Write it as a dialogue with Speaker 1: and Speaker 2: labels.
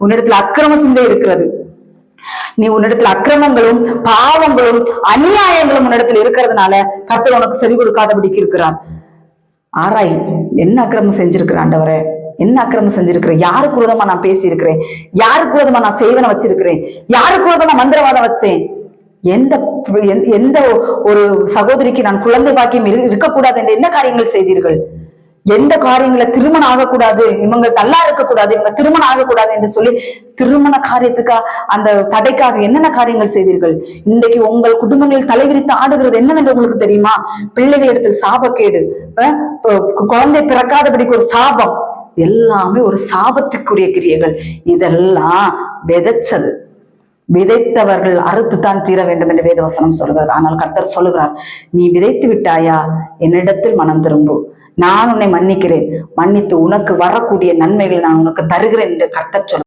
Speaker 1: உன்னிடத்துல அக்கிரம சிந்தை இருக்கிறது. நீ உன்னிடத்துல அக்கிரமங்களும் பாவங்களும் அநியாயங்களும் உன்னிடத்துல இருக்கிறதுனால கர்த்தர் உனக்கு செவி கொடுக்காதபடிக்கு இருக்கிறார். ஆராய், என்ன அக்கிரமம் செஞ்சிருக்கிறேன் ஆண்டவரே, என்ன அக்கிரமம் செஞ்சிருக்கிறேன், யாருக்கு விரோதமா நான் பேசி இருக்கிறேன், யாருக்கு விரோதமா நான் செய்வனை வச்சிருக்கிறேன், யாருக்கு விரோதமா மந்திரவாதம் வச்சேன், எந்த எந்த ஒரு சகோதரிக்கு நான் குழந்தை பாக்கியம் இருக்கக்கூடாது என்று என்ன காரியங்கள் செய்தீர்கள், எந்த காரியங்களை திருமணம் ஆகக்கூடாது, இவங்க நல்லா இருக்கக்கூடாது, இவங்க திருமணம் ஆகக்கூடாது என்று சொல்லி திருமண காரியத்துக்கா அந்த தடைக்காக என்னென்ன காரியங்கள் செய்தீர்கள். இன்றைக்கு உங்கள் குடும்பங்களில் தலைவிரித்து ஆடுகிறது என்னவென்று உங்களுக்கு தெரியுமா? பிள்ளைகளிடத்தில் சாபக்கேடு, குழந்தை பிறக்காதபடிக்கு ஒரு சாபம், எல்லாமே ஒரு சாபத்துக்குரிய கிரியைகள். இதெல்லாம் விதைச்சது. விதைத்தவர்கள் அறுத்துத்தான் தீர வேண்டும் என்று வேதவசனம் சொல்கிறது. ஆனால் கர்த்தர் சொல்லுகிறார், நீ விதைத்து விட்டாயா, என்னிடத்தில் மனம் திரும்பு, நான் உன்னை மன்னிக்கிறேன், மன்னித்து உனக்கு வரக்கூடிய நன்மைகளை நான் உனக்கு தருகிறேன் என்று கர்த்தர் சொல்ல